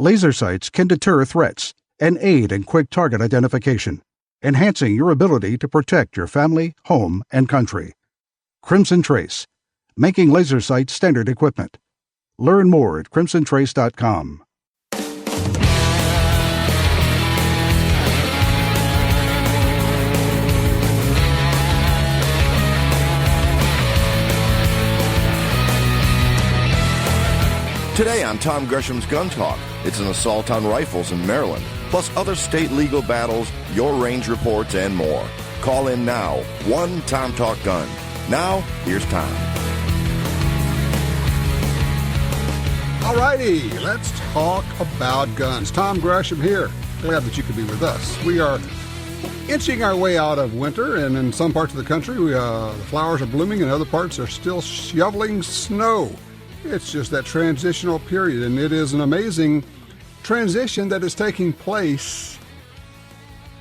Laser sights can deter threats and aid in quick target identification, enhancing your ability to protect your family, home, and country. Crimson Trace, making laser sights standard equipment. Learn more at crimsontrace.com. Today on Tom Gresham's Gun Talk, it's an assault on rifles in Maryland, plus other state legal battles, your range reports, and more. Call in now, 1-TOM-TALK-GUN. Now, here's Tom. All righty, let's talk about guns. Tom Gresham here. Glad that you could be with us. We are inching our way out of winter, and in some parts of the country, the flowers are blooming, and other parts are still shoveling snow. It's just that transitional period, and it is an amazing transition that is taking place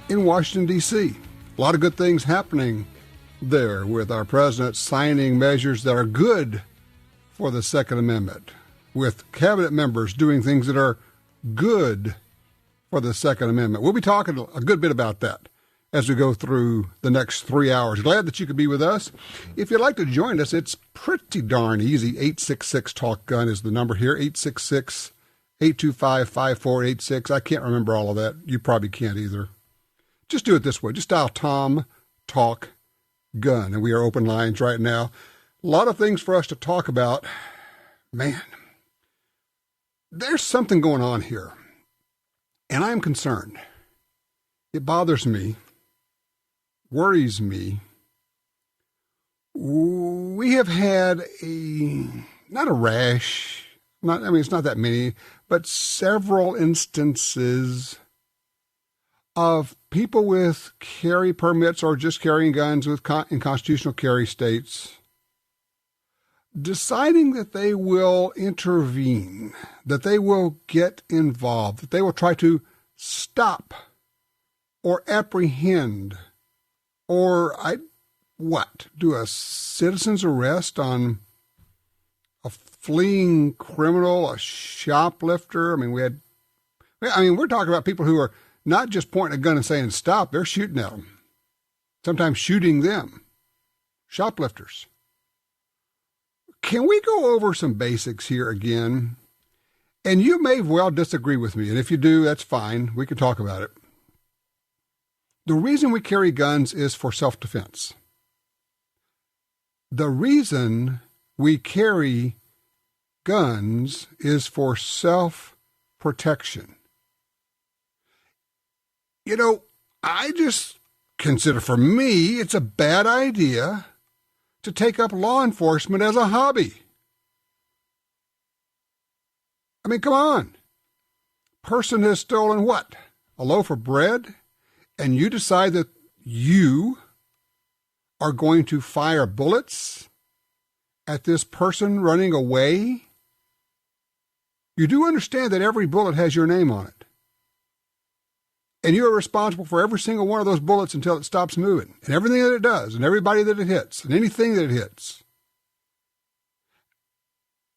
in Washington, D.C. A lot of good things happening there with our president signing measures that are good for the Second Amendment, with cabinet members doing things that are good for the Second Amendment. We'll be talking a good bit about that as we go through the next 3 hours. Glad that you could be with us. If you'd like to join us, it's pretty darn easy. 866-TALK-GUN is the number here, 866-825-5486. I can't remember all of that. You probably can't either. Just do it this way. Just dial Tom Talk Gun, and we are open lines right now. A lot of things for us to talk about. Man, there's something going on here, and I'm concerned. It bothers me, worries me. We have had not a rash, it's not that many, but several instances of people with carry permits or just carrying guns in constitutional carry states deciding that they will intervene, that they will get involved, that they will try to stop or apprehend or do a citizen's arrest on a fleeing criminal, a shoplifter. We're talking about people who are not just pointing a gun and saying stop, they're shooting at them. Sometimes shooting them. Shoplifters. Can we go over some basics here again? And you may well disagree with me, and if you do, that's fine. We can talk about it. The reason we carry guns is for self-defense. The reason we carry guns is for self-protection. I just consider, for me, it's a bad idea to take up law enforcement as a hobby. Come on. Person has stolen what? A loaf of bread? And you decide that you are going to fire bullets at this person running away? You do understand that every bullet has your name on it. And you are responsible for every single one of those bullets until it stops moving, and everything that it does, and everybody that it hits, and anything that it hits.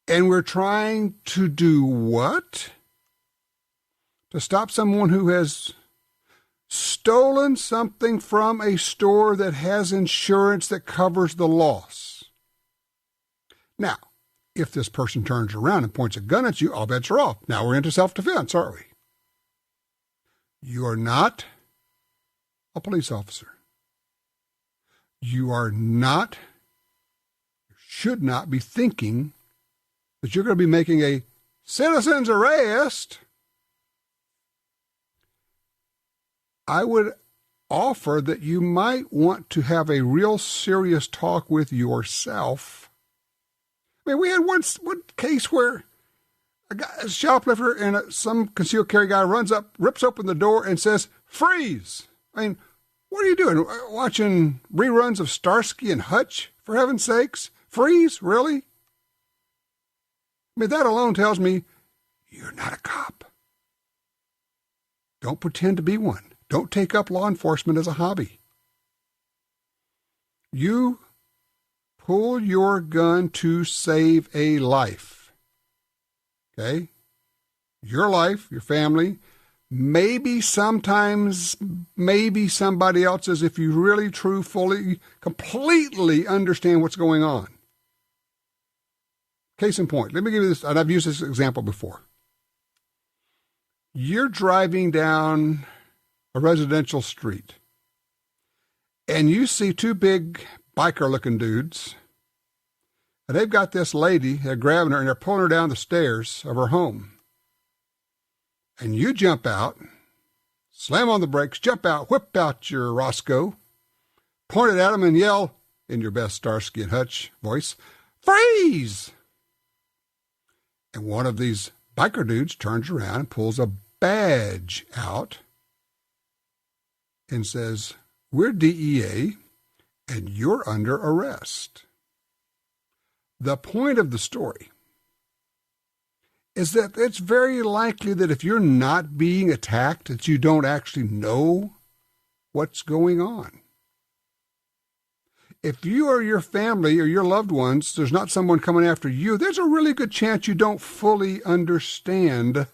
And we're trying to do what? To stop someone who has stolen something from a store that has insurance that covers the loss. Now, if this person turns around and points a gun at you, all bets are off. Now we're into self-defense, aren't we? You are not a police officer. You should not be thinking that you're going to be making a citizen's arrest. I would offer that you might want to have a real serious talk with yourself. We had one case where a shoplifter and some concealed carry guy runs up, rips open the door, and says, "Freeze!" What are you doing? Watching reruns of Starsky and Hutch, for heaven's sakes? Freeze? Really? That alone tells me you're not a cop. Don't pretend to be one. Don't take up law enforcement as a hobby. You pull your gun to save a life. Okay? your life, your family, maybe sometimes, maybe somebody else's, if you really, fully, completely understand what's going on. Case in point, let me give you this, and I've used this example before. You're driving down a residential street, and you see two big biker-looking dudes, and they've got this lady, they're grabbing her, and they're pulling her down the stairs of her home. And you jump out, slam on the brakes, jump out, whip out your Roscoe, point it at them, and yell, in your best Starsky and Hutch voice, "Freeze!" And one of these biker dudes turns around and pulls a badge out and says, "We're DEA, and you're under arrest." The point of the story is that it's very likely that if you're not being attacked, that you don't actually know what's going on. If you or your family or your loved ones, there's not someone coming after you, there's a really good chance you don't fully understand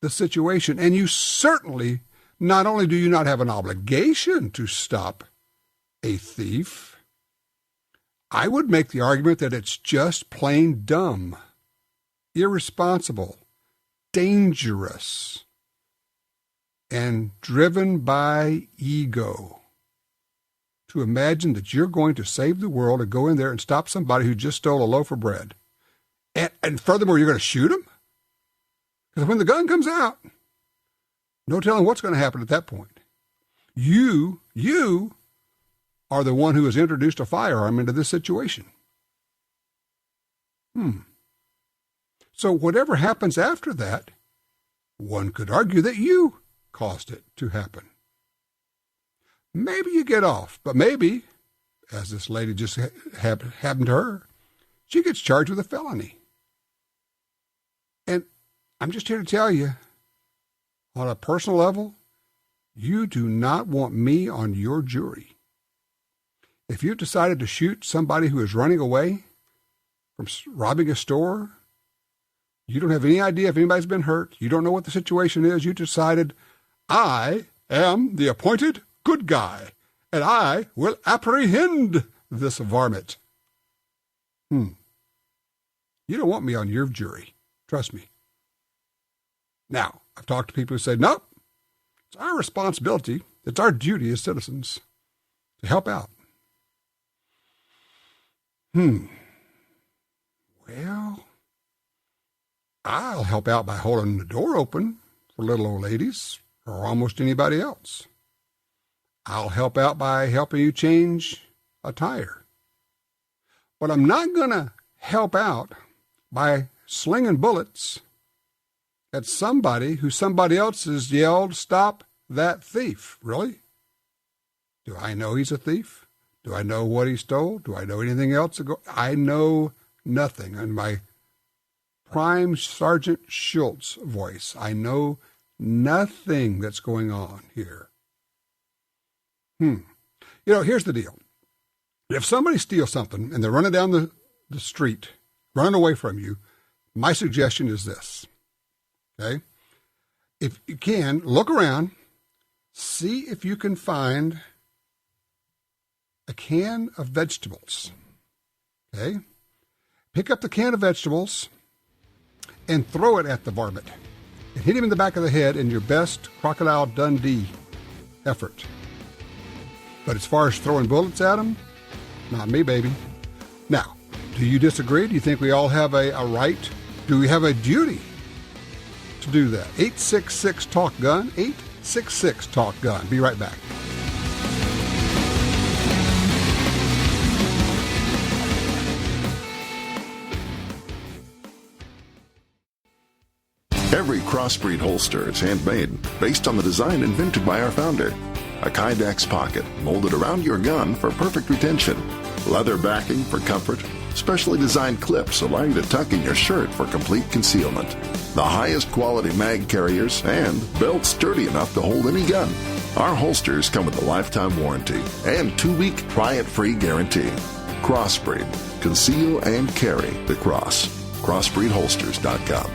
the situation. And you certainly, not only do you not have an obligation to stop a thief, I would make the argument that it's just plain dumb, irresponsible, dangerous, and driven by ego to imagine that you're going to save the world and go in there and stop somebody who just stole a loaf of bread. And furthermore, you're going to shoot him? Because when the gun comes out, no telling what's going to happen at that point. You are the one who has introduced a firearm into this situation. So whatever happens after that, one could argue that you caused it to happen. Maybe you get off, but maybe, as this lady just happened to her, she gets charged with a felony. And I'm just here to tell you, on a personal level, you do not want me on your jury. If you've decided to shoot somebody who is running away from robbing a store, you don't have any idea if anybody's been hurt, you don't know what the situation is, you decided, I am the appointed good guy, and I will apprehend this varmint. You don't want me on your jury. Trust me. Now, I've talked to people who say, nope, it's our responsibility, it's our duty as citizens to help out. Well, I'll help out by holding the door open for little old ladies or almost anybody else. I'll help out by helping you change a tire. But I'm not going to help out by slinging bullets at somebody who somebody else has yelled, "Stop that thief." Really? Do I know he's a thief? Do I know what he stole? Do I know anything else? I know nothing. In my Prime Sergeant Schultz voice, I know nothing that's going on here. Here's the deal. If somebody steals something and they're running down the street, running away from you, my suggestion is this, okay? If you can, look around, see if you can find a can of vegetables, okay? Pick up the can of vegetables and throw it at the varmint and hit him in the back of the head in your best Crocodile Dundee effort. But as far as throwing bullets at him, not me, baby. Now, do you disagree? Do you think we all have a right? Do we have a duty to do that? 866-TALK-GUN, 866-TALK-GUN. Be right back. Every crossbreed holster is handmade based on the design invented by our founder. A Kydex pocket molded around your gun for perfect retention. Leather backing for comfort. Specially designed clips allow you to tuck in your shirt for complete concealment. The highest quality mag carriers and belts sturdy enough to hold any gun. Our holsters come with a lifetime warranty and 2-week try-it-free guarantee. Crossbreed. Conceal and carry the cross. CrossbreedHolsters.com.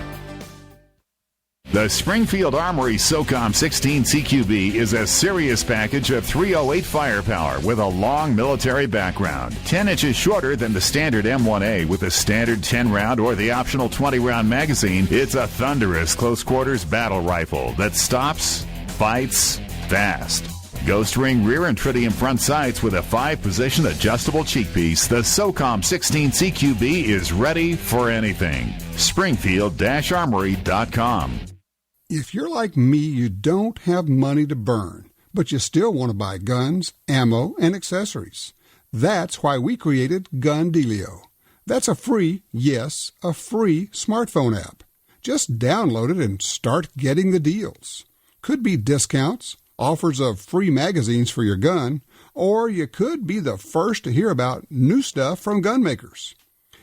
The Springfield Armory SOCOM 16 CQB is a serious package of .308 firepower with a long military background. 10 inches shorter than the standard M1A with a standard 10-round or the optional 20-round magazine. It's a thunderous close-quarters battle rifle that stops, fights, fast. Ghost ring rear and tritium front sights with a 5-position adjustable cheek piece. The SOCOM 16 CQB is ready for anything. Springfield-Armory.com. If you're like me, you don't have money to burn, but you still want to buy guns, ammo, and accessories. That's why we created Gun Dealio. That's a free, yes, a free smartphone app. Just download it and start getting the deals. Could be discounts, offers of free magazines for your gun, or you could be the first to hear about new stuff from gun makers.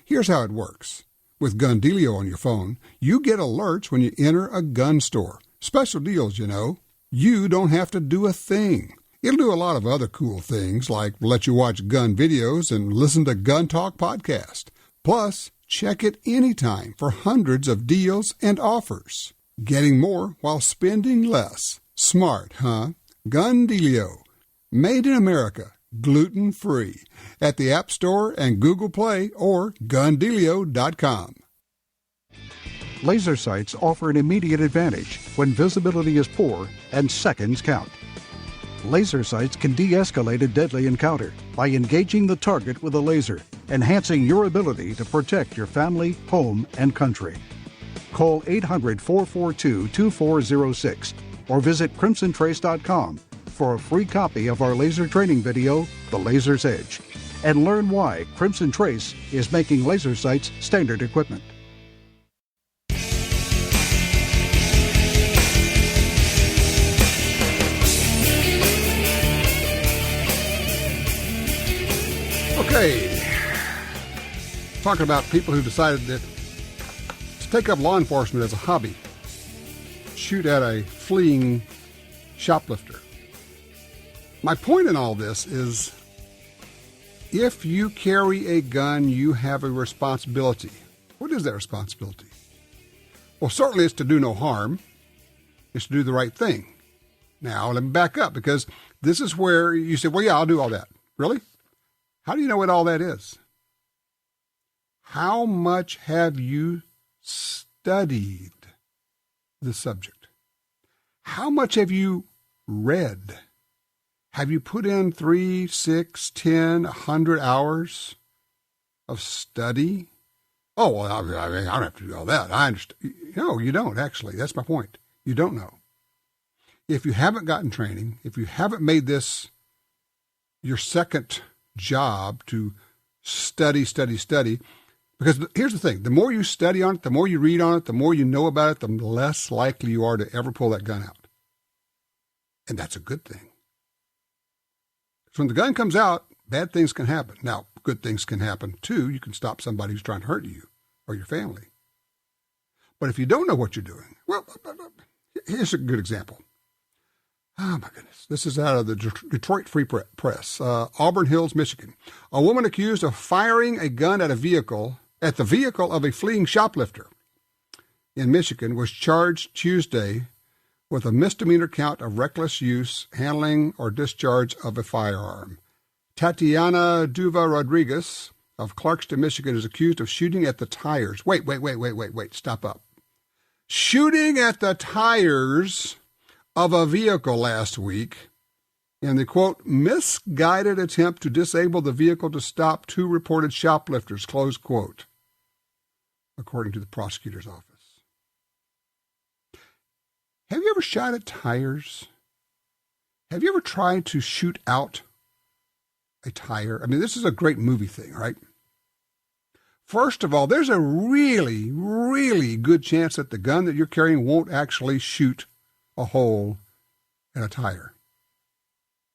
Here's how it works. With Gun Dealio on your phone, you get alerts when you enter a gun store. Special deals, you know. You don't have to do a thing. It'll do a lot of other cool things, like let you watch gun videos and listen to Gun Talk podcast. Plus, check it anytime for hundreds of deals and offers. Getting more while spending less. Smart, huh? Gun Dealio. Made in America. Gluten-free. At the App Store and Google Play or gundealio.com. Laser sights offer an immediate advantage when visibility is poor and seconds count. Laser sights can de-escalate a deadly encounter by engaging the target with a laser, enhancing your ability to protect your family, home, and country. Call 800-442-2406 or visit crimsontrace.com for a free copy of our laser training video, The Laser's Edge, and learn why Crimson Trace is making laser sights standard equipment. Okay, talking about people who decided that to take up law enforcement as a hobby, shoot at a fleeing shoplifter. My point in all this is, if you carry a gun, you have a responsibility. What is that responsibility? Well, certainly it's to do no harm. It's to do the right thing. Now, let me back up, because this is where you say, well, yeah, I'll do all that. Really? How do you know what all that is? How much have you studied the subject? How much have you read? Have you put in 3, 6, 10, 100 hours of study? Oh, well, I mean, I don't have to do all that. I understand. No, you don't, actually. That's my point. You don't know. If you haven't gotten training, if you haven't made this your second job to study, because here's the thing. The more you study on it, the more you read on it, the more you know about it, the less likely you are to ever pull that gun out. And that's a good thing. So when the gun comes out, bad things can happen. Now, good things can happen too. You can stop somebody who's trying to hurt you or your family. But if you don't know what you're doing, well, here's a good example. Oh, my goodness. This is out of the Detroit Free Press, Auburn Hills, Michigan. A woman accused of firing a gun at the vehicle of a fleeing shoplifter in Michigan was charged Tuesday with a misdemeanor count of reckless use, handling, or discharge of a firearm. Tatiana Duva Rodriguez of Clarkston, Michigan, is accused of shooting at the tires. Wait, stop up. Shooting at the tires of a vehicle last week in the, quote, misguided attempt to disable the vehicle to stop 2 reported shoplifters, close quote, according to the prosecutor's office. Have you ever shot at tires? Have you ever tried to shoot out a tire? I mean, this is a great movie thing, right? First of all, there's a really, really good chance that the gun that you're carrying won't actually shoot a hole in a tire.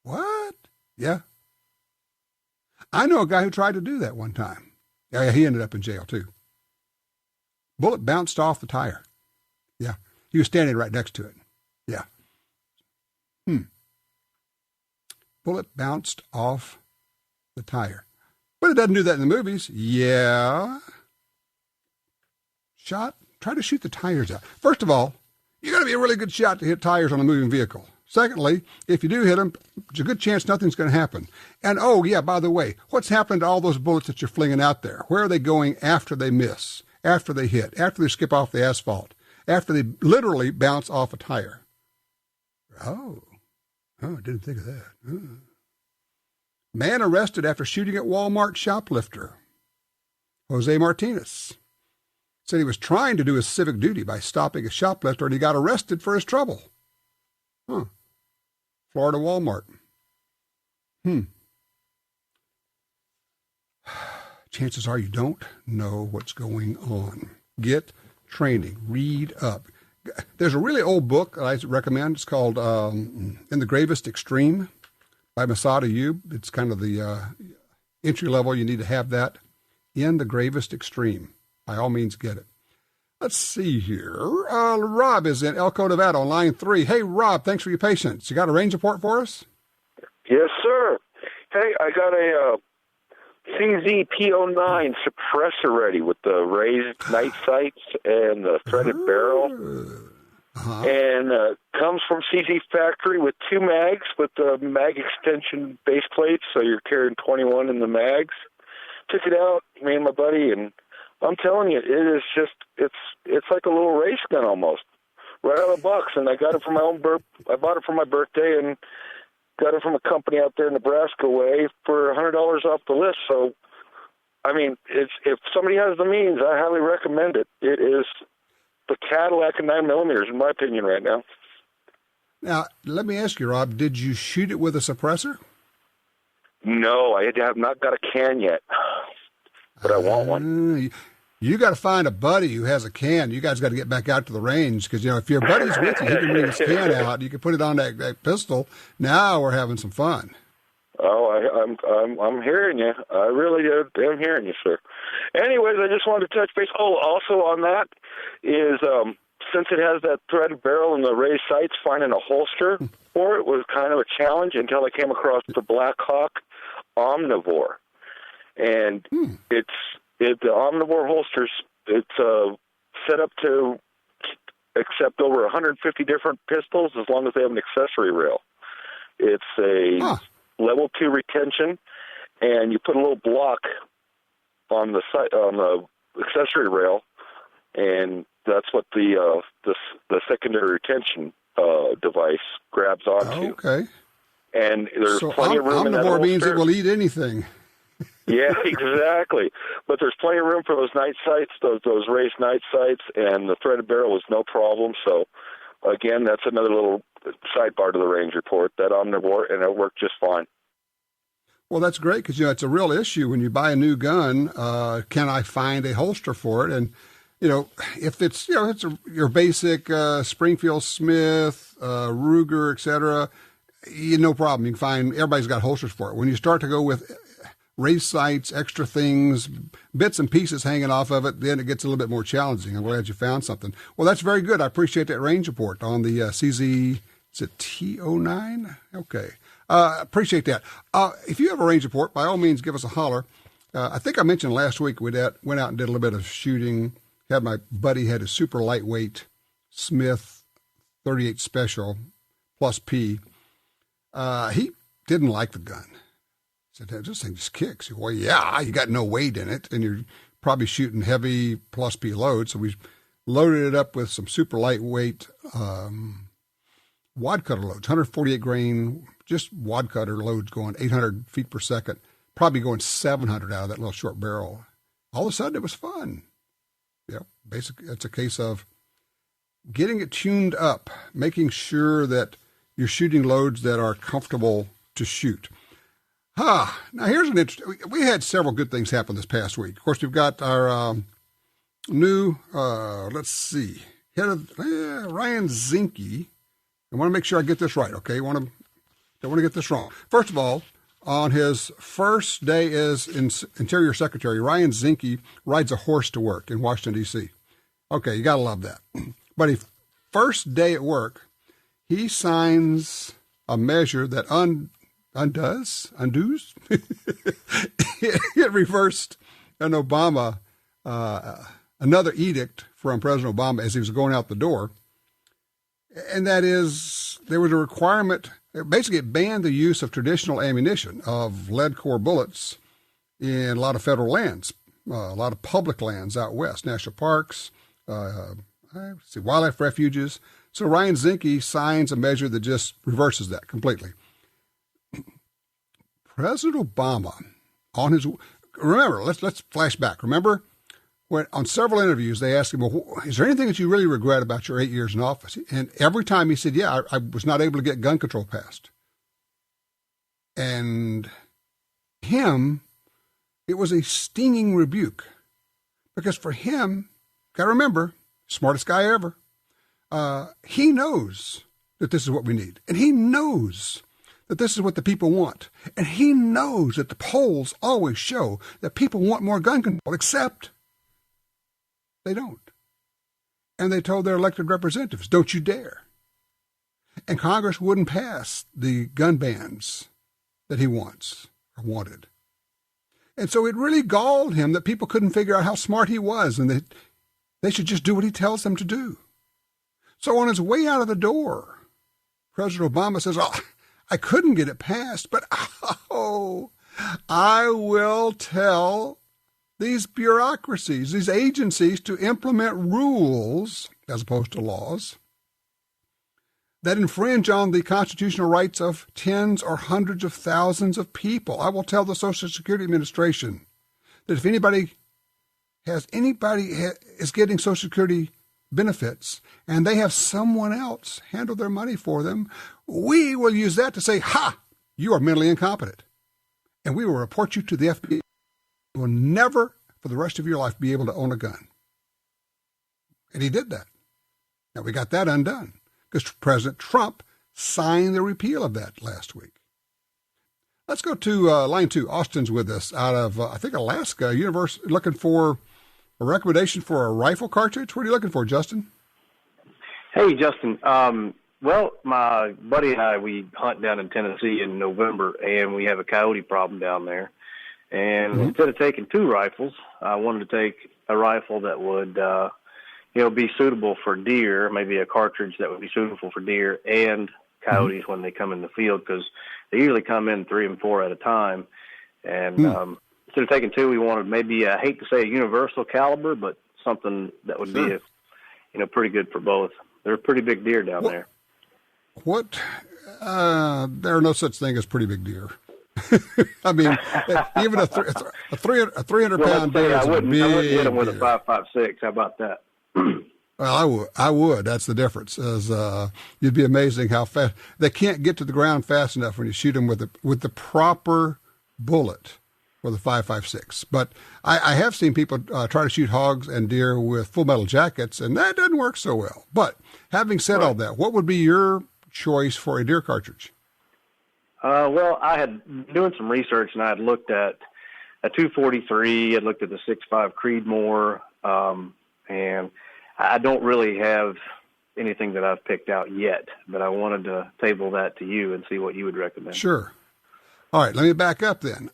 What? Yeah. I know a guy who tried to do that one time. Yeah, he ended up in jail too. Bullet bounced off the tire. Yeah. He was standing right next to it. Yeah. Bullet bounced off the tire. But it doesn't do that in the movies. Yeah. Try to shoot the tires out. First of all, you got to be a really good shot to hit tires on a moving vehicle. Secondly, if you do hit them, there's a good chance nothing's going to happen. And, oh, yeah, by the way, what's happened to all those bullets that you're flinging out there? Where are they going after they miss, after they hit, after they skip off the asphalt, after they literally bounce off a tire? Oh, I didn't think of that. Oh. Man arrested after shooting at Walmart shoplifter. Jose Martinez said he was trying to do his civic duty by stopping a shoplifter, and he got arrested for his trouble. Florida Walmart. Chances are you don't know what's going on. Get training. Read up. There's a really old book that I recommend. It's called In the Gravest Extreme by Masada Ayub. It's kind of the entry level. You need to have that. In the Gravest Extreme. By all means, get it. Let's see here. Rob is in Elko, Nevada on line 3. Hey, Rob, thanks for your patience. You got a range report for us? Yes, sir. Hey, I got a CZP09 suppressor ready with the raised night sights and the threaded barrel. And comes from CZ Factory with 2 mags with the mag extension base plates, so you're carrying 21 in the mags. Took it out, me and my buddy, and I'm telling you, it is just, it's like a little race gun almost, right out of the box. And I got it for my own I bought it for my birthday and got it from a company out there in Nebraska way for $100 off the list. So, I mean, if somebody has the means, I highly recommend it. It is the Cadillac of 9mm, in my opinion, right now. Now, let me ask you, Rob, did you shoot it with a suppressor? No, I have not got a can yet, but I want one. You got to find a buddy who has a can. You guys got to get back out to the range because, you know, if your buddy's with you, he can bring his can out. You can put it on that pistol. Now we're having some fun. Oh, I'm hearing you. I really am hearing you, sir. Anyways, I just wanted to touch base. Oh, also on that is since it has that threaded barrel and the raised sights, finding a holster for it was kind of a challenge until I came across the Black Hawk Omnivore, and the Omnivore holsters. It's set up to accept over 150 different pistols as long as they have an accessory rail. It's a level 2 retention, and you put a little block on the accessory rail, and that's what the secondary retention device grabs onto. Okay. And there's plenty of room in that holster. Omnivore means it will eat anything. Yeah, exactly. But there's plenty of room for those night sights, those raised night sights, and the threaded barrel was no problem. So, again, that's another little sidebar to the range report, that Omnivore, and it worked just fine. Well, that's great because, you know, it's a real issue when you buy a new gun. Can I find a holster for it? And, you know, if it's, you know, your basic Springfield Smith, Ruger, etc., no problem. You can find, everybody's got holsters for it. When you start to go with raised sights, extra things, bits and pieces hanging off of it, then it gets a little bit more challenging. I'm glad you found something. Well, that's very good. I appreciate that range report on the CZ, is it T09? Okay. Appreciate that. If you have a range report, by all means, give us a holler. I think I mentioned last week we went out and did a little bit of shooting. Had my buddy had a super lightweight Smith 38 Special plus P. He didn't like the gun. He said, this thing just kicks. Well, yeah, you got no weight in it, and you're probably shooting heavy plus P loads. So we loaded it up with some super lightweight wad cutter loads, 148 grain, just wad cutter loads going 800 feet per second, probably going 700 out of that little short barrel. All of a sudden, it was fun. Yeah, basically, it's a case of getting it tuned up, making sure that you're shooting loads that are comfortable to shoot. Now here's an interesting, we had several good things happen this past week. Of course, we've got our new, let's see, head of Ryan Zinke. I want to make sure I get this right, okay? Don't want to get this wrong. First of all, on his first day as Interior Secretary, Ryan Zinke rides a horse to work in Washington, D.C. Okay, you got to love that. But his first day at work, he signs a measure that undoes. It reversed an Obama, another edict from President Obama as he was going out the door. And that is, there was a requirement, basically it banned the use of traditional ammunition of lead core bullets in a lot of federal lands, a lot of public lands out west, national parks, wildlife refuges. So Ryan Zinke signs a measure that just reverses that completely. President Obama, remember, let's flash back. Remember, when on several interviews they asked him, well, is there anything that you really regret about your 8 years in office? And every time he said, yeah, I was not able to get gun control passed. And him, it was a stinging rebuke. Because for him, got to remember, smartest guy ever, he knows that this is what we need. And he knows that this is what the people want. And he knows that the polls always show that people want more gun control, except they don't. And they told their elected representatives, don't you dare. And Congress wouldn't pass the gun bans that he wants or wanted. And so it really galled him that people couldn't figure out how smart he was and that they should just do what he tells them to do. So on his way out of the door, President Obama says, oh, I couldn't get it passed, but I will tell these bureaucracies, these agencies to implement rules, as opposed to laws, that infringe on the constitutional rights of tens or hundreds of thousands of people. I will tell the Social Security Administration that if anybody is getting Social Security benefits and they have someone else handle their money for them, we will use that to say, ha, you are mentally incompetent. And we will report you to the FBI. You will never, for the rest of your life, be able to own a gun. And he did that. Now, we got that undone because President Trump signed the repeal of that last week. Let's go to line 2. Austin's with us out of, I think, Alaska, looking for a recommendation for a rifle cartridge. What are you looking for, Justin? Hey, Justin. Well, my buddy and I, we hunt down in Tennessee in November, and we have a coyote problem down there. And instead of taking 2 rifles, I wanted to take a rifle that would, be suitable for deer, maybe a cartridge that would be suitable for deer and coyotes when they come in the field, because they usually come in 3 and 4 at a time. And instead of taking 2, we wanted maybe, I hate to say a universal caliber, but something that would be, pretty good for both. They're a pretty big deer down there. What? There are no such thing as pretty big deer. I mean, even a 300-pound deer is I wouldn't hit them with deer. a 5.56. How about that? Well, I would. That's the difference. You'd be amazing how fast they can't get to the ground fast enough when you shoot them with the proper bullet with a 5.56. But I have seen people try to shoot hogs and deer with full metal jackets, and that doesn't work so well. But having said all that, what would be your choice for a deer cartridge? Well, I had doing some research, and I had looked at a 243. I'd looked at the 6.5 Creedmoor, and I don't really have anything that I've picked out yet, but I wanted to table that to you and see what you would recommend. Sure. All right, let me back up then.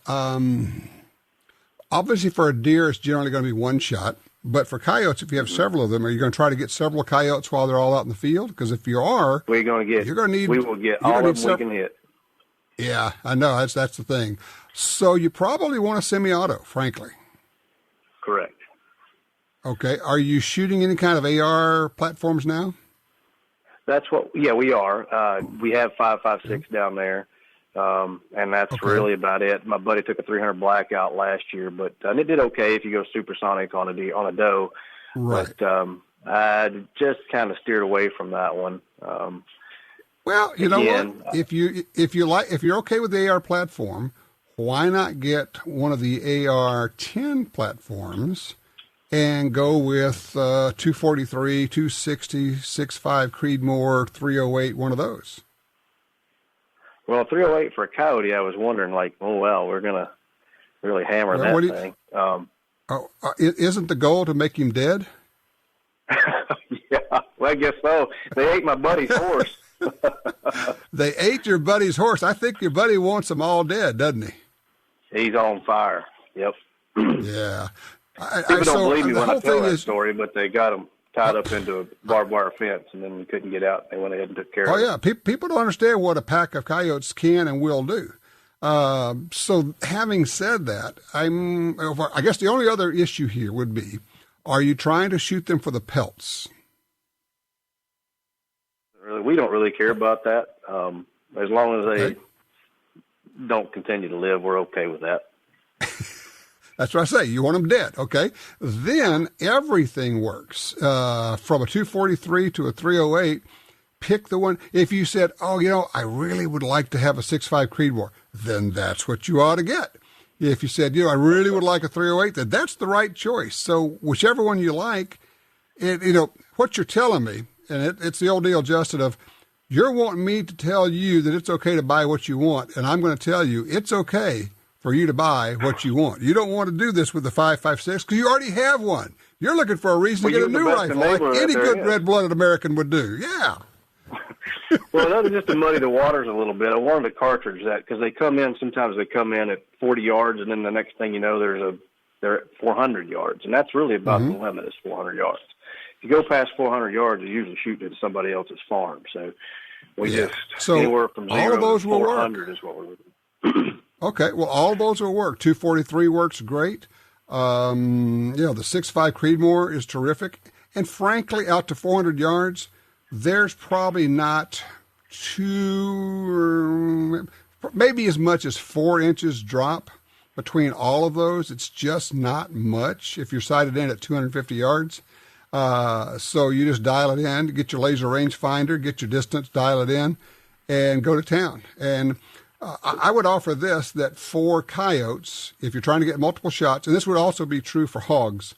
Obviously, for a deer, it's generally going to be one shot. But for coyotes, if you have several of them, are you going to try to get several coyotes while they're all out in the field? Because if you are, we will get all of them we can hit. Yeah, I know. That's the thing. So you probably want a semi-auto, frankly. Correct. Okay. Are you shooting any kind of AR platforms now? We are. We have 5.56 down there. And that's really about it. My buddy took a 300 blackout last year, but it did okay if you go supersonic on a doe. Right. But I just kind of steered away from that one. Well, you know what? If you're okay with the AR platform, why not get one of the AR-10 platforms and go with 243, 260, 6.5 Creedmoor, 308, one of those? Well, 308 for a coyote, I was wondering, we're going to really hammer that thing. Isn't the goal to make him dead? Yeah, well, I guess so. They ate my buddy's horse. They ate your buddy's horse. I think your buddy wants them all dead, doesn't he? He's on fire. Yep. Yeah. People don't believe me when I tell that story, but they got him. tied up into a barbed wire fence, and then we couldn't get out. They went ahead and took care of it. Oh, yeah. People don't understand what a pack of coyotes can and will do. So having said that, I guess the only other issue here would be, are you trying to shoot them for the pelts? We don't really care about that. As long as they don't continue to live, we're okay with that. That's what I say. You want them dead, okay? Then everything works. From a 243 to a 308, pick the one. If you said, I really would like to have a 6.5 Creedmoor, then that's what you ought to get. If you said, I really would like a 308, then that's the right choice. So whichever one you like, what you're telling me, and it's the old deal, Justin, of you're wanting me to tell you that it's okay to buy what you want, and I'm going to tell you it's okay for you to buy what you want. You don't want to do this with the 5.56 because you already have one. You're looking for a reason to get a new rifle, like any good red-blooded American would do. Yeah. Well, that was just to muddy the waters a little bit. I wanted to cartridge that because sometimes they come in at 40 yards, and then the next thing you know, they're at 400 yards, and that's really about the limit is 400 yards. If you go past 400 yards, you're usually shooting at somebody else's farm. So anywhere from 0 to 400 is what we're looking. Okay, well, all of those will work. 243 works great. The 6.5 Creedmoor is terrific. And frankly, out to 400 yards, there's probably not maybe as much as 4 inches drop between all of those. It's just not much if you're sighted in at 250 yards. So you just dial it in, get your laser rangefinder, get your distance, dial it in, and go to town. And I would offer that for coyotes, if you're trying to get multiple shots, and this would also be true for hogs,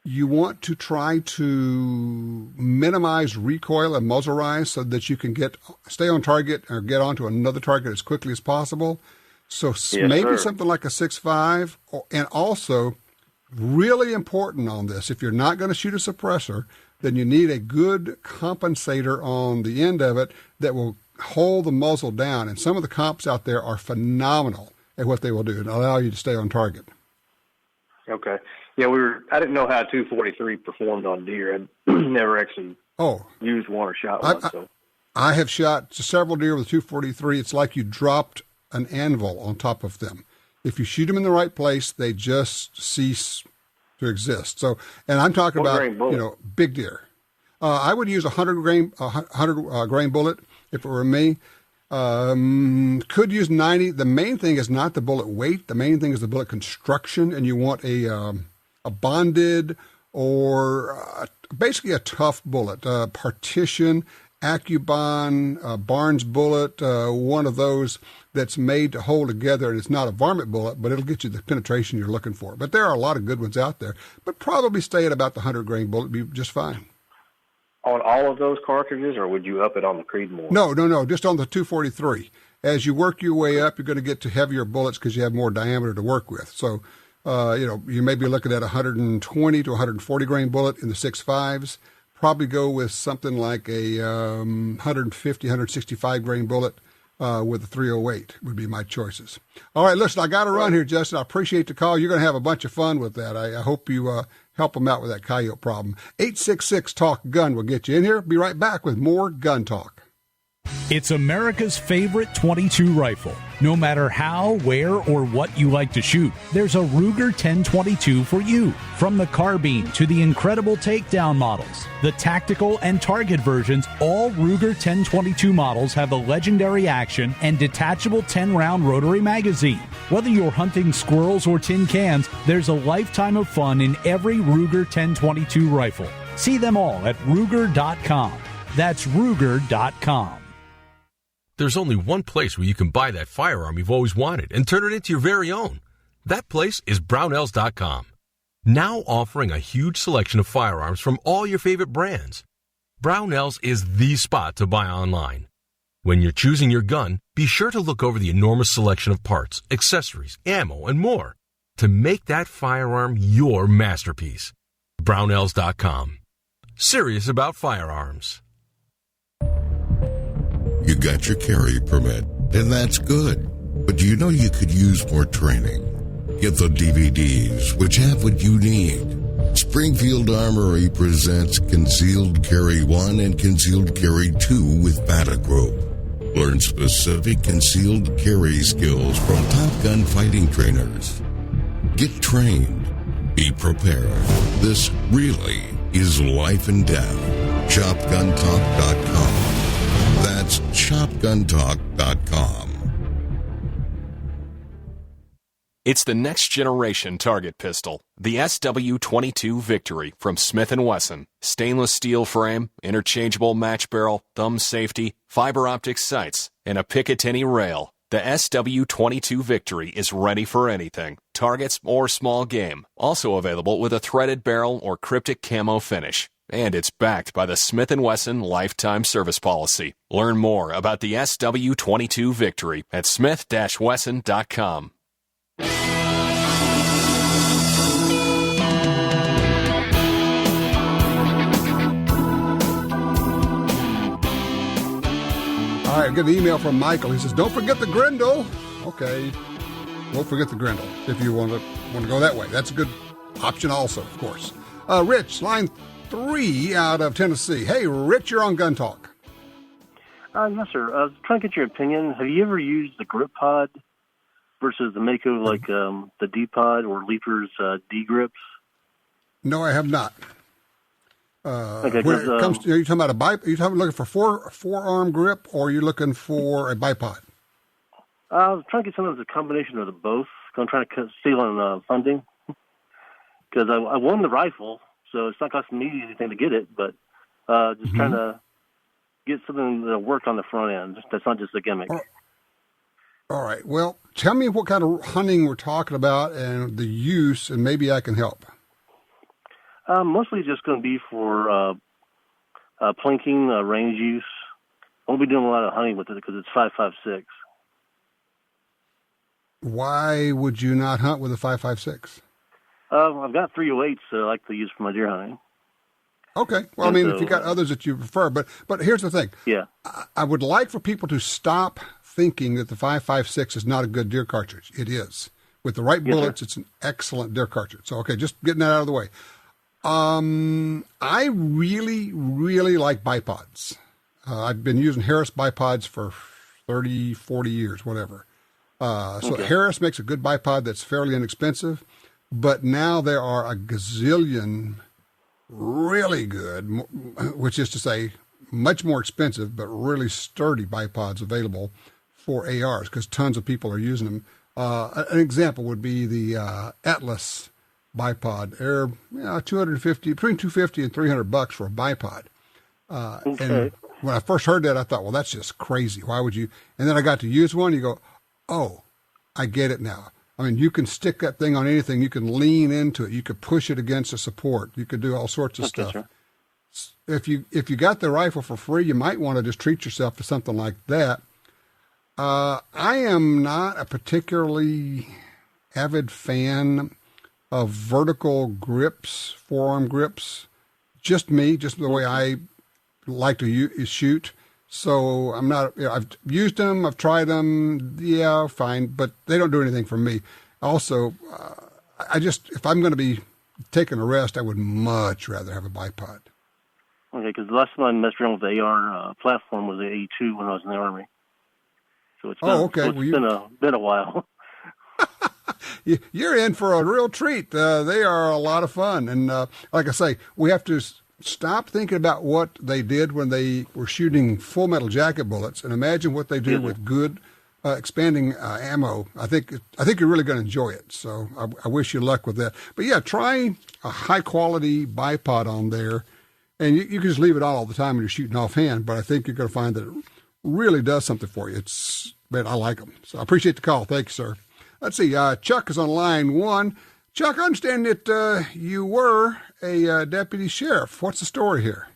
you want to try to minimize recoil and muzzle rise so that you can stay on target or get onto another target as quickly as possible. So something like a 6.5, and also really important on this, if you're not going to shoot a suppressor, then you need a good compensator on the end of it that will hold the muzzle down. And some of the comps out there are phenomenal at what they will do and allow you to stay on target. Okay. Yeah, I didn't know how 243 performed on deer. I never actually used one or shot one. So I have shot several deer with 243. It's like you dropped an anvil on top of them. If you shoot them in the right place, they just cease to exist. So, and I'm talking about big deer. I would use a 100 grain bullet if it were me. Could use 90. The main thing is not the bullet weight. The main thing is the bullet construction, and you want a bonded or basically a tough bullet, partition, Accubon, Barnes bullet, one of those that's made to hold together, and it's not a varmint bullet, but it'll get you the penetration you're looking for. But there are a lot of good ones out there, but probably stay at about the 100 grain bullet, be just fine. On all of those cartridges, or would you up it on the Creedmoor? No, just on the 243. As you work your way up, you're going to get to heavier bullets because you have more diameter to work with. So, you may be looking at 120 to 140 grain bullet in the 6.5s. Probably go with something like a 150, 165 grain bullet with a 308 would be my choices. All right, listen, I got to run here, Justin. I appreciate the call. You're going to have a bunch of fun with that. I hope you help them out with that coyote problem. 866-TALK-GUN will get you in here. Be right back with more Gun Talk. It's America's favorite .22 rifle. No matter how, where, or what you like to shoot, there's a Ruger 1022 for you. From the carbine to the incredible takedown models, the tactical and target versions, all Ruger 1022 models have the legendary action and detachable 10-round rotary magazine. Whether you're hunting squirrels or tin cans, there's a lifetime of fun in every Ruger 1022 rifle. See them all at Ruger.com. That's Ruger.com. There's only one place where you can buy that firearm you've always wanted and turn it into your very own. That place is Brownells.com. Now offering a huge selection of firearms from all your favorite brands. Brownells is the spot to buy online. When you're choosing your gun, be sure to look over the enormous selection of parts, accessories, ammo, and more to make that firearm your masterpiece. Brownells.com. Serious about firearms. You got your carry permit, and that's good. But do you know you could use more training? Get the DVDs, which have what you need. Springfield Armory presents Concealed Carry 1 and Concealed Carry 2 with Batagroup. Learn specific concealed carry skills from Top Gun fighting trainers. Get trained. Be prepared. This really is life and death. ShopGunTalk.com. That's ShopGunTalk.com. It's the next generation target pistol, the SW22 Victory from Smith & Wesson. Stainless steel frame, interchangeable match barrel, thumb safety, fiber optic sights, and a Picatinny rail. The SW22 Victory is ready for anything, targets or small game. Also available with a threaded barrel or cryptic camo finish. And it's backed by the Smith & Wesson Lifetime Service Policy. Learn more about the SW22 Victory at smith-wesson.com. All right, I get an email from Michael. He says, don't forget the Grendel. Okay, won't forget the Grendel if you want to go that way. That's a good option also, of course. Rich, line 3 out of Tennessee. Hey, Rich, you're on Gun Talk. Yes, sir. I was trying to get your opinion. Have you ever used the grip pod versus the Mako, like the D-Pod or Leaper's D-Grips? No, I have not. Okay, when it comes to, are you talking about looking for forearm grip, or are you looking for a bipod? I was trying to get something that's a combination of the both. I'm trying to steal on funding because I won the rifle, so it's not costing me anything to get it, but just trying to get something that worked on the front end. That's not just a gimmick. All right. Well, tell me what kind of hunting we're talking about and the use, and maybe I can help. Mostly just going to be for plinking, range use. I won't be doing a lot of hunting with it because it's 5.56. Why would you not hunt with a 5.56? I've got 308s that I like to use for my deer hunting. Okay. Well, and I mean, if you got others that you prefer, but here's the thing. Yeah. I would like for people to stop thinking that the 5.56 is not a good deer cartridge. It is. With the right bullets, it's an excellent deer cartridge. So, okay, just getting that out of the way. I really, really like bipods. I've been using Harris bipods for 30, 40 years, whatever. So Harris makes a good bipod that's fairly inexpensive, but now there are a gazillion really good, which is to say much more expensive, but really sturdy bipods available for ARs because tons of people are using them. An example would be the Atlas bipod. They're between $250 and $300 for a bipod. And when I first heard that, I thought, well, that's just crazy. Why would you? And then I got to use one. You go, oh, I get it now. I mean, you can stick that thing on anything. You can lean into it. You could push it against a support. You could do all sorts of stuff. Sure. If you got the rifle for free, you might want to just treat yourself to something like that. I am not a particularly avid fan of vertical grips, forearm grips. Just me, just the way I like to shoot. So I'm not, I've used them, I've tried them, yeah, fine, but they don't do anything for me. Also, if I'm going to be taking a rest, I would much rather have a bipod. Okay, because the last time I messed around with the AR platform was the A2 when I was in the Army. So it's been a while. You're in for a real treat. They are a lot of fun. And like I say, we have to stop thinking about what they did when they were shooting full metal jacket bullets and imagine what they do with good expanding ammo. I think you're really going to enjoy it. So I wish you luck with that. But yeah, try a high quality bipod on there. And you can just leave it on all the time when you're shooting offhand. But I think you're going to find that it really does something for you. Man, I like them. So I appreciate the call. Thank you, sir. Let's see. Chuck is on line 1. Chuck, I understand that you were a deputy sheriff. What's the story here?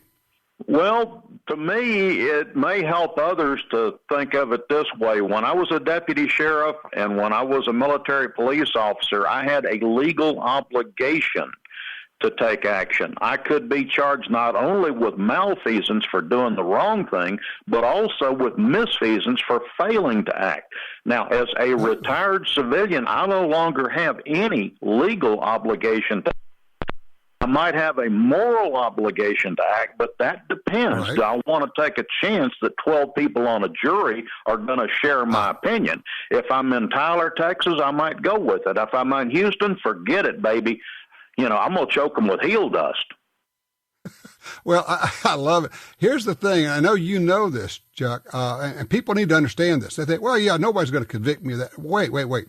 Well, to me, it may help others to think of it this way. When I was a deputy sheriff and when I was a military police officer, I had a legal obligation to take action. I could be charged not only with malfeasance for doing the wrong thing, but also with misfeasance for failing to act. Now, as a retired civilian, I no longer have any legal obligation to might have a moral obligation to act, but that depends. Right. Do I want to take a chance that 12 people on a jury are going to share my opinion? If I'm in Tyler, Texas, I might go with it. If I'm in Houston, forget it, baby. I'm going to choke them with heel dust. Well, I love it. Here's the thing, and I know you know this, Chuck, and people need to understand this. They think, well, yeah, nobody's going to convict me of that. Wait.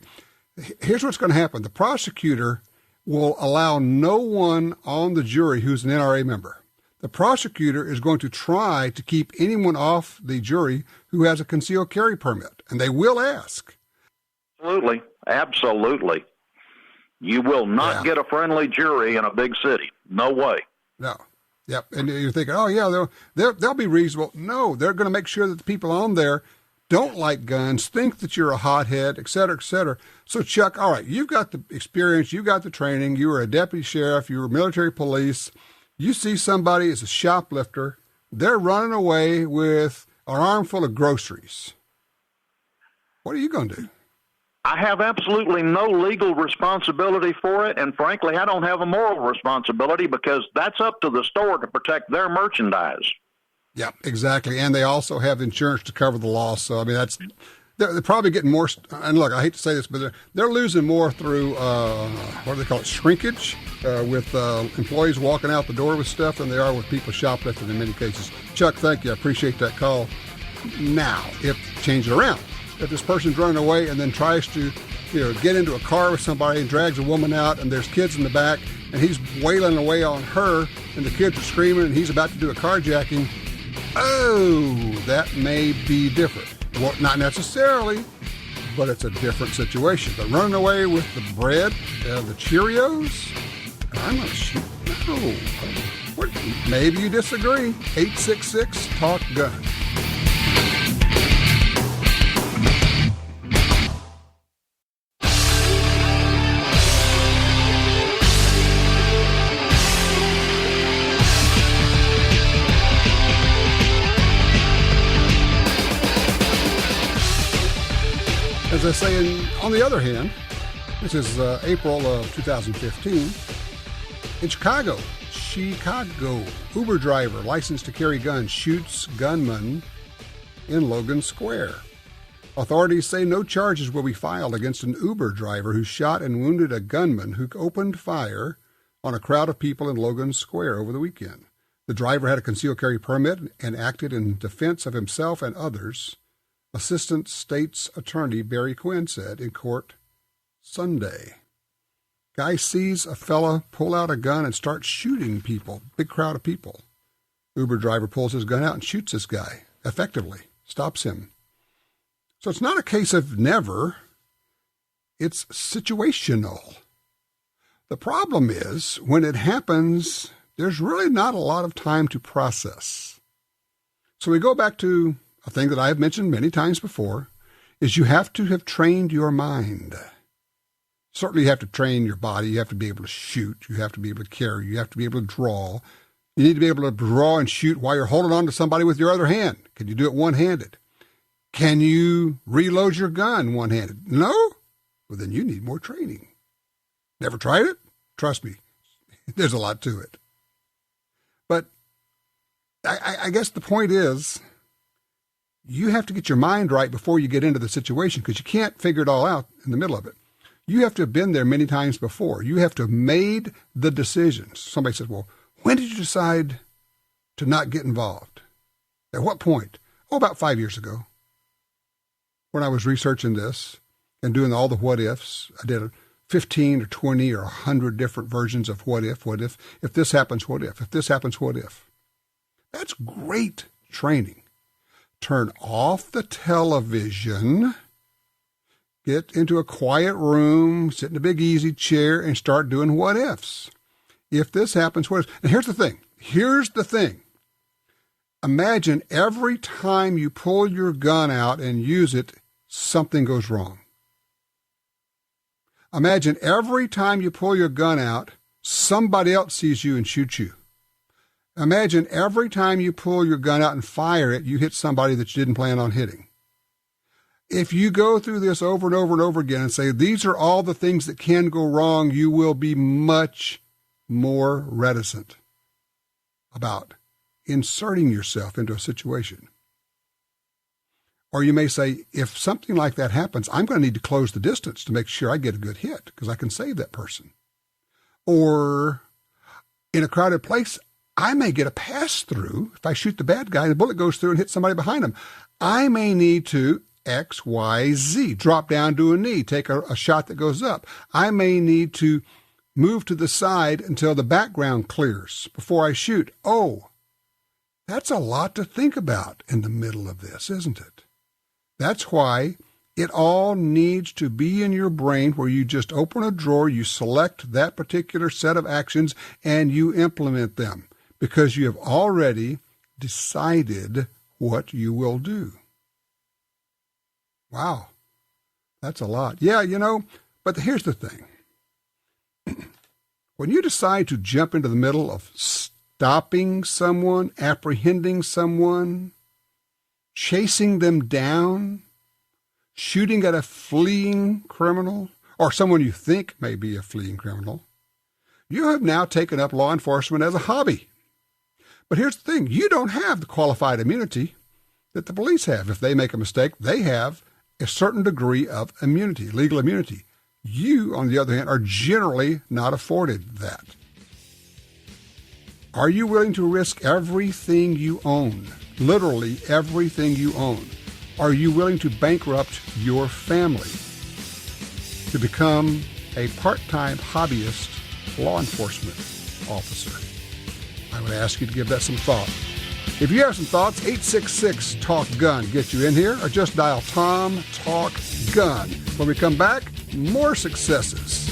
Here's what's going to happen. The prosecutor will allow no one on the jury who's an NRA member. The prosecutor is going to try to keep anyone off the jury who has a concealed carry permit, and they will ask. Absolutely. You will not get a friendly jury in a big city. No way. No. Yep. And you're thinking, oh, yeah, they'll be reasonable. No, they're going to make sure that the people on there don't like guns, think that you're a hothead, et cetera, et cetera. So, Chuck, all right, you've got the experience, you've got the training, you were a deputy sheriff, you were military police. You see somebody as a shoplifter, they're running away with an armful of groceries. What are you going to do? I have absolutely no legal responsibility for it, and frankly, I don't have a moral responsibility because that's up to the store to protect their merchandise. Yeah, exactly. And they also have insurance to cover the loss. So, I mean, they're probably getting more, and look, I hate to say this, but they're losing more through, what do they call it, shrinkage, with employees walking out the door with stuff than they are with people shoplifting in many cases. Chuck, thank you. I appreciate that call. Now, change it around. If this person's running away and then tries to, get into a car with somebody and drags a woman out and there's kids in the back and he's wailing away on her and the kids are screaming and he's about to do a carjacking, that may be different. Well, not necessarily, but it's a different situation. But running away with the bread, the Cheerios, I'm going to shoot. No. Maybe you disagree. 866-TALK-GUN. As I say, on the other hand, this is April of 2015. In Chicago, Uber driver licensed to carry gun shoots gunman in Logan Square. Authorities say no charges will be filed against an Uber driver who shot and wounded a gunman who opened fire on a crowd of people in Logan Square over the weekend. The driver had a concealed carry permit and acted in defense of himself and others. Assistant State's Attorney Barry Quinn said in court Sunday. Guy sees a fella pull out a gun and start shooting people, big crowd of people. Uber driver pulls his gun out and shoots this guy, effectively, stops him. So it's not a case of never, it's situational. The problem is, when it happens, there's really not a lot of time to process. So we go back to a thing that I have mentioned many times before, is you have to have trained your mind. Certainly you have to train your body. You have to be able to shoot. You have to be able to carry. You have to be able to draw. You need to be able to draw and shoot while you're holding on to somebody with your other hand. Can you do it one-handed? Can you reload your gun one-handed? No? Well, then you need more training. Never tried it? Trust me, there's a lot to it. But I guess the point is, you have to get your mind right before you get into the situation, because you can't figure it all out in the middle of it. You have to have been there many times before. You have to have made the decisions. Somebody says, well, when did you decide to not get involved? At what point? Oh, about 5 years ago. When I was researching this and doing all the what-ifs, I did 15 or 20 or 100 different versions of what if, if this happens, what if this happens, what if. That's great training. Turn off the television, get into a quiet room, sit in a big easy chair, and start doing what ifs. If this happens, what if? And here's the thing. Imagine every time you pull your gun out and use it, something goes wrong. Imagine every time you pull your gun out, somebody else sees you and shoots you. Imagine every time you pull your gun out and fire it, you hit somebody that you didn't plan on hitting. If you go through this over and over and over again and say, these are all the things that can go wrong, you will be much, more reticent about inserting yourself into a situation. Or you may say, if something like that happens, I'm going to need to close the distance to make sure I get a good hit because I can save that person. Or in a crowded place, I may get a pass through. If I shoot the bad guy and the bullet goes through and hits somebody behind him, I may need to X, Y, Z, drop down to a knee, take a shot that goes up. I may need to move to the side until the background clears before I shoot. Oh, that's a lot to think about in the middle of this, isn't it? That's why it all needs to be in your brain where you just open a drawer, you select that particular set of actions, and you implement them because you have already decided what you will do. Wow, that's a lot. Yeah, but here's the thing. When you decide to jump into the middle of stopping someone, apprehending someone, chasing them down, shooting at a fleeing criminal, or someone you think may be a fleeing criminal, you have now taken up law enforcement as a hobby. But here's the thing. You don't have the qualified immunity that the police have. If they make a mistake, they have a certain degree of immunity, legal immunity. You, on the other hand, are generally not afforded that. Are you willing to risk everything you own, literally everything you own? Are you willing to bankrupt your family to become a part-time hobbyist law enforcement officer? I would ask you to give that some thought. If you have some thoughts, 866-TALK-GUN. Get you in here, or just dial Tom Talk Gun. When we come back, more successes.